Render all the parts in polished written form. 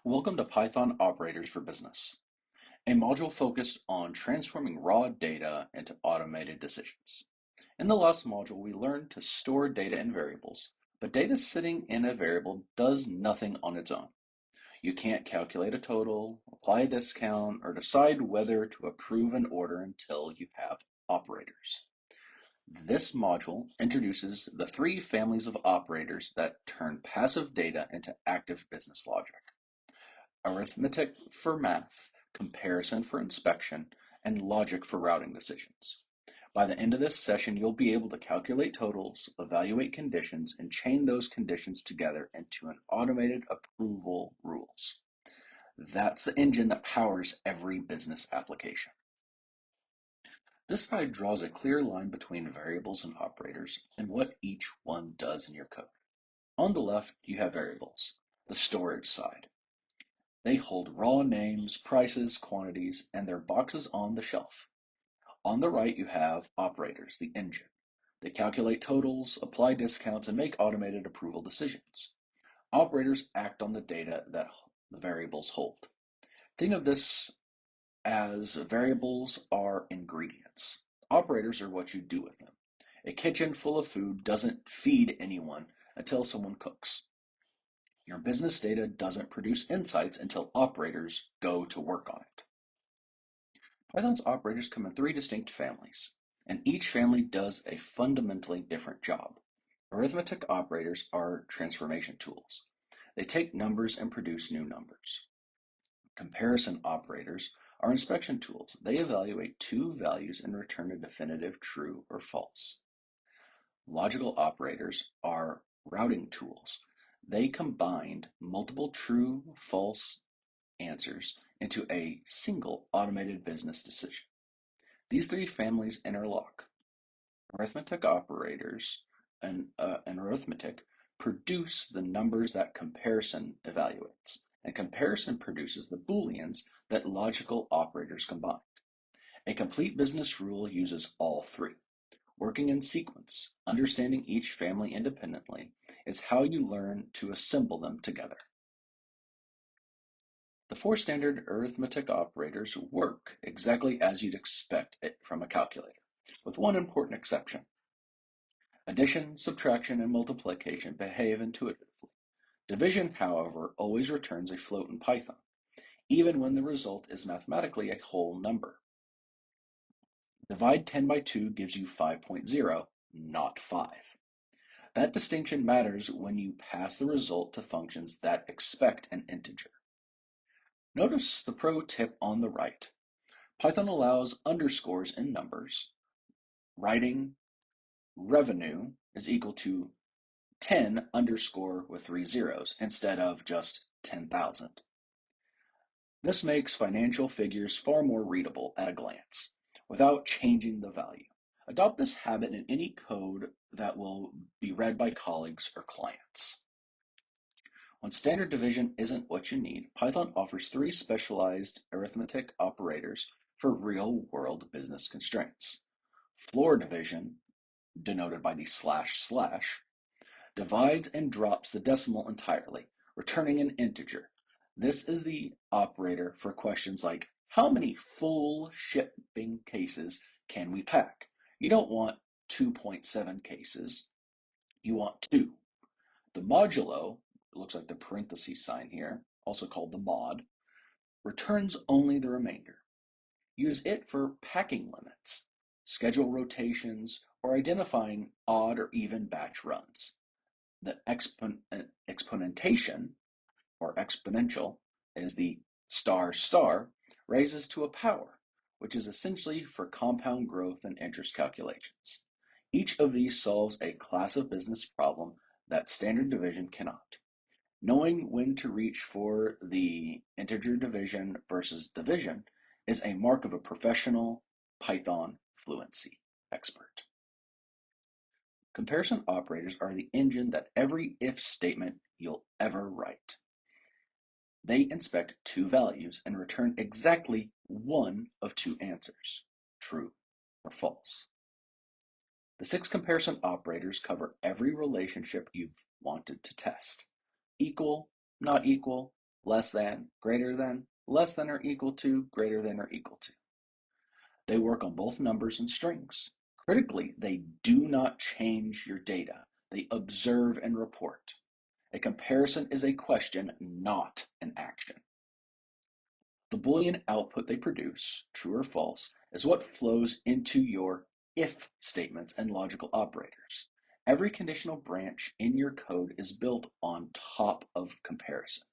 Welcome to Python Operators for Business, a module focused on transforming raw data into automated decisions. In the last module, we learned to store data in variables, but data sitting in a variable does nothing on its own. You can't calculate a total, apply a discount, or decide whether to approve an order until you have operators. This module introduces the three families of operators that turn passive data into active business logic. Arithmetic for math, comparison for inspection, and logic for routing decisions. By the end of this session, you'll be able to calculate totals, evaluate conditions, and chain those conditions together into an automated approval rules. That's the engine that powers every business application. This slide draws a clear line between variables and operators and what each one does in your code. On the left, you have variables, the storage side. They hold raw names, prices, quantities, and their boxes on the shelf. On the right, you have operators, the engine. They calculate totals, apply discounts, and make automated approval decisions. Operators act on the data that the variables hold. Think of this as variables are ingredients. Operators are what you do with them. A kitchen full of food doesn't feed anyone until someone cooks. Your business data doesn't produce insights until operators go to work on it. Python's operators come in three distinct families, and each family does a fundamentally different job. Arithmetic operators are transformation tools. They take numbers and produce new numbers. Comparison operators are inspection tools. They evaluate two values and return a definitive true or false. Logical operators are routing tools. They combined multiple true, false answers into a single automated business decision. These three families interlock. Arithmetic operators and arithmetic produce the numbers that comparison evaluates, and comparison produces the booleans that logical operators combine. A complete business rule uses all three. Working in sequence, understanding each family independently, is how you learn to assemble them together. The four standard arithmetic operators work exactly as you'd expect it from a calculator, with one important exception. Addition, subtraction, and multiplication behave intuitively. Division, however, always returns a float in Python, even when the result is mathematically a whole number. Divide 10 by 2 gives you 5.0, not 5. That distinction matters when you pass the result to functions that expect an integer. Notice the pro tip on the right. Python allows underscores in numbers. Writing revenue is equal to 10 underscore with 3 zeros instead of just 10,000. This makes financial figures far more readable at a glance, without changing the value. Adopt this habit in any code that will be read by colleagues or clients. When standard division isn't what you need, Python offers three specialized arithmetic operators for real-world business constraints. Floor division, denoted by the // divides and drops the decimal entirely, returning an integer. This is the operator for questions like, how many full shipping cases can we pack? You don't want 2.7 cases, you want 2. The modulo, it looks like the parenthesis sign here, also called the mod, returns only the remainder. Use it for packing limits, schedule rotations, or identifying odd or even batch runs. The exponentation, or exponential, is the ** raises to a power, which is essentially for compound growth and interest calculations. Each of these solves a class of business problem that standard division cannot. Knowing when to reach for the integer division versus division is a mark of a professional Python fluency expert. Comparison operators are the engine that every if statement you'll ever write. They inspect two values and return exactly one of two answers, true or false. The 6 comparison operators cover every relationship you've wanted to test. Equal, not equal, less than, greater than, less than or equal to, greater than or equal to. They work on both numbers and strings. Critically, they do not change your data. They observe and report. A comparison is a question, not an action. The Boolean output they produce, true or false, is what flows into your if statements and logical operators. Every conditional branch in your code is built on top of comparison.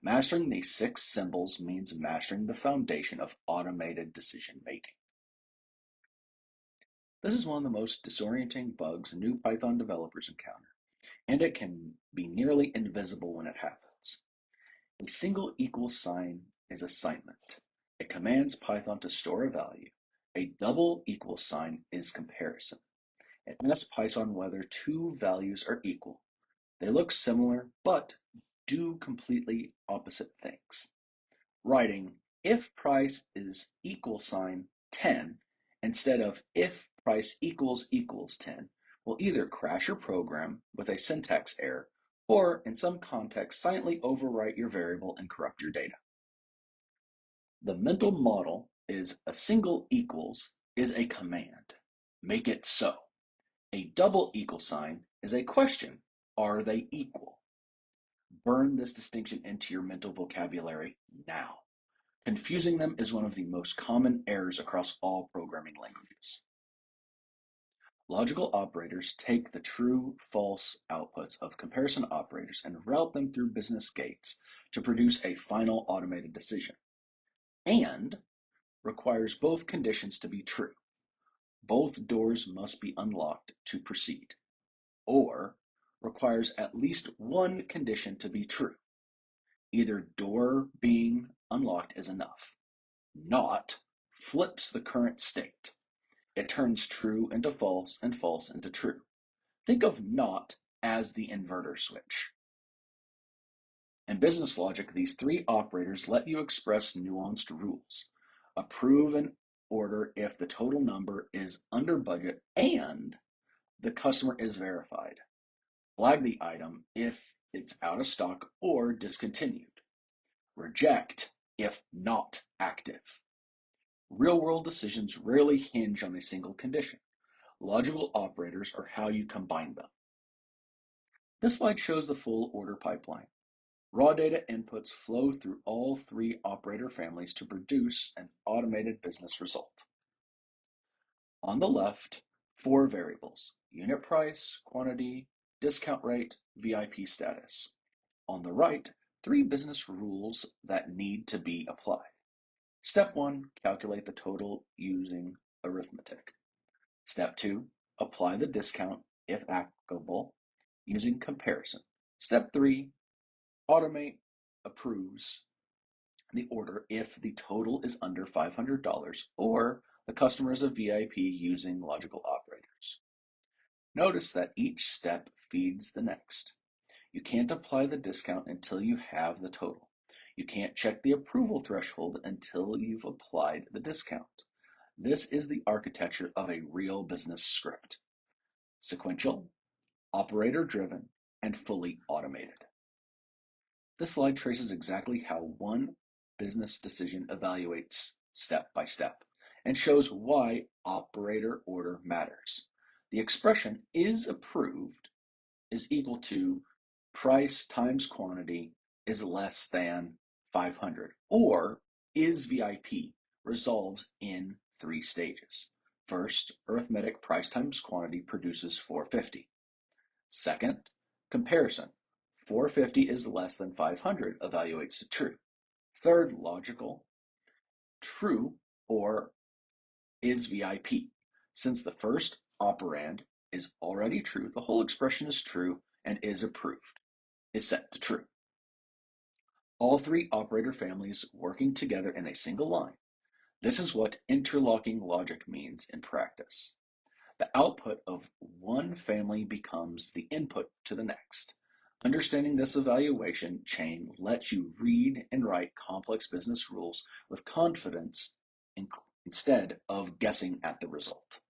Mastering these 6 symbols means mastering the foundation of automated decision making. This is one of the most disorienting bugs new Python developers encounter, and it can be nearly invisible when it happens. A single equal sign is assignment. It commands Python to store a value. A double equal sign is comparison. It asks Python whether 2 values are equal. They look similar, but do completely opposite things. Writing if price is equal sign 10 instead of if price equals 10 will either crash your program with a syntax error or, in some contexts, silently overwrite your variable and corrupt your data. The mental model is a single equals is a command. Make it so. A double equal sign is a question. Are they equal? Burn this distinction into your mental vocabulary now. Confusing them is one of the most common errors across all programming languages. Logical operators take the true-false outputs of comparison operators and route them through business gates to produce a final automated decision, and requires both conditions to be true. Both doors must be unlocked to proceed, or requires at least one condition to be true. Either door being unlocked is enough. Not flips the current state. It turns true into false and false into true. Think of not as the inverter switch. In business logic, these 3 operators let you express nuanced rules. Approve an order if the total number is under budget and the customer is verified. Flag the item if it's out of stock or discontinued. Reject if not active. Real-world decisions rarely hinge on a single condition. Logical operators are how you combine them. This slide shows the full order pipeline. Raw data inputs flow through all 3 operator families to produce an automated business result. On the left, 4 variables: unit price, quantity, discount rate, VIP status. On the right, 3 business rules that need to be applied. Step 1, calculate the total using arithmetic. Step 2, apply the discount, if applicable, using comparison. Step 3, automate approves the order if the total is under $500 or the customer is a VIP using logical operators. Notice that each step feeds the next. You can't apply the discount until you have the total. You can't check the approval threshold until you've applied the discount. This is the architecture of a real business script: sequential, operator-driven, and fully automated. This slide traces exactly how one business decision evaluates step by step and shows why operator order matters. The expression is approved is equal to price times quantity is less than 500, or is VIP resolves in 3 stages. First, arithmetic price times quantity produces 450. Second, comparison. 450 is less than 500 evaluates to true. Third, logical. True or is VIP. Since the first operand is already true, the whole expression is true and is approved, is set to true. All 3 operator families working together in a single line. This is what interlocking logic means in practice. The output of one family becomes the input to the next. Understanding this evaluation chain lets you read and write complex business rules with confidence instead of guessing at the result.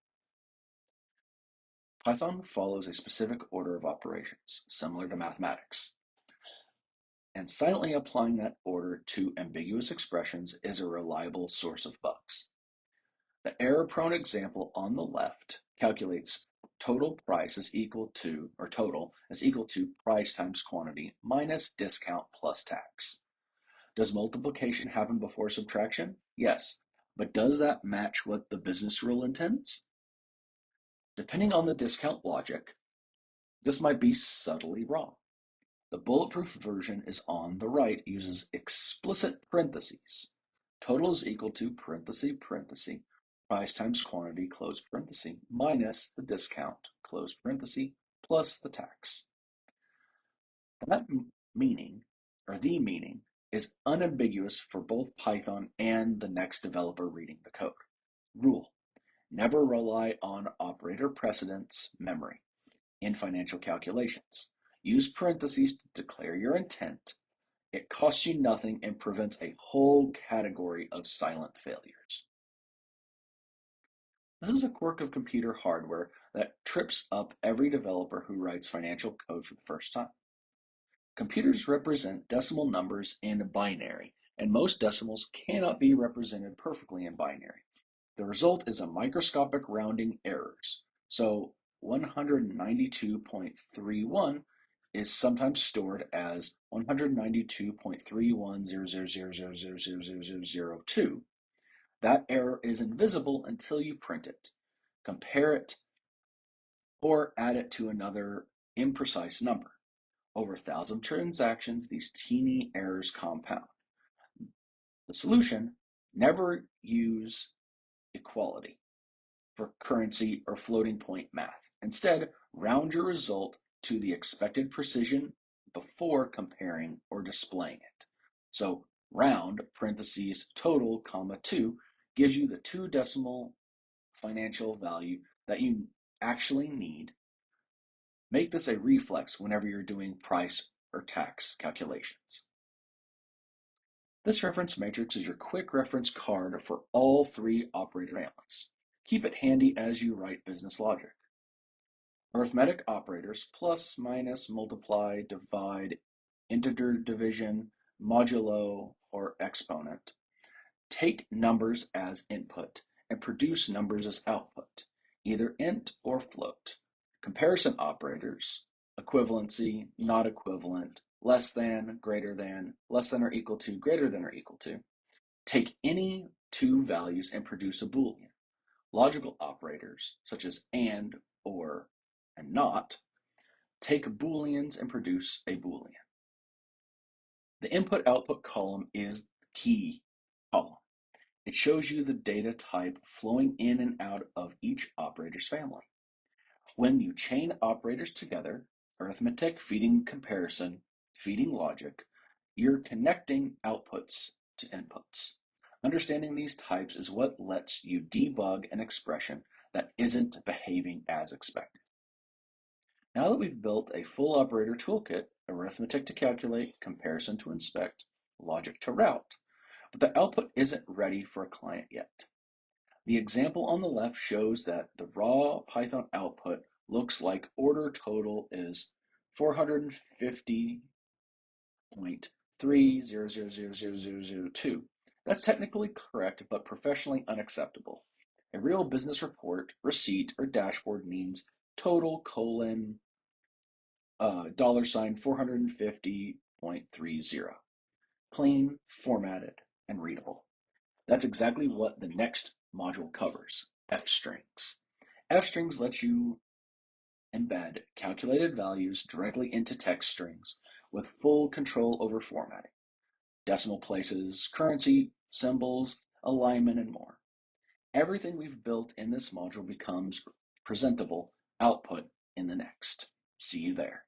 Python follows a specific order of operations, similar to mathematics. and silently applying that order to ambiguous expressions is a reliable source of bugs. The error-prone example on the left calculates total price is equal to, or total is equal to price times quantity minus discount plus tax. Does multiplication happen before subtraction? Yes, but does that match what the business rule intends? Depending on the discount logic, this might be subtly wrong. The bulletproof version is on the right, uses explicit parentheses. Total is equal to parenthesis, parenthesis, price times quantity, close parenthesis, minus the discount, close parenthesis, plus the tax. That meaning, or the meaning, is unambiguous for both Python and the next developer reading the code. Rule: never rely on operator precedence memory in financial calculations. Use parentheses to declare your intent. It costs you nothing and prevents a whole category of silent failures. This is a quirk of computer hardware that trips up every developer who writes financial code for the first time. Computers represent decimal numbers in binary, and most decimals cannot be represented perfectly in binary. The result is a microscopic rounding errors. So 192.31 is sometimes stored as 192.3100000002. That error is invisible until you print it, compare it, or add it to another imprecise number. Over 1,000 transactions, these teeny errors compound. The solution: never use equality for currency or floating point math. Instead, round your result to the expected precision before comparing or displaying it. So round parentheses total comma 2 gives you the two decimal financial value that you actually need. Make this a reflex whenever you're doing price or tax calculations. This reference matrix is your quick reference card for all three operator families. Keep it handy as you write business logic. Arithmetic operators: plus, minus, multiply, divide, integer division, modulo, or exponent, take numbers as input and produce numbers as output, either int or float. Comparison operators: equivalency, not equivalent, less than, greater than, less than or equal to, greater than or equal to, take any two values and produce a Boolean. Logical operators, such as and, or, and not, take Booleans and produce a Boolean. The input-output column is the key column. It shows you the data type flowing in and out of each operator's family. When you chain operators together, arithmetic feeding comparison, feeding logic, you're connecting outputs to inputs. Understanding these types is what lets you debug an expression that isn't behaving as expected. Now that we've built a full operator toolkit, arithmetic to calculate, comparison to inspect, logic to route, but the output isn't ready for a client yet. The example on the left shows that the raw Python output looks like order total is 450.3000002. That's technically correct, but professionally unacceptable. A real business report, receipt, or dashboard means total colon $ 450.30. Clean, formatted, and readable. That's exactly what the next module covers: f-strings. F-strings lets you embed calculated values directly into text strings with full control over formatting, decimal places, currency, symbols, alignment, and more. Everything we've built in this module becomes presentable output in the next. See you there.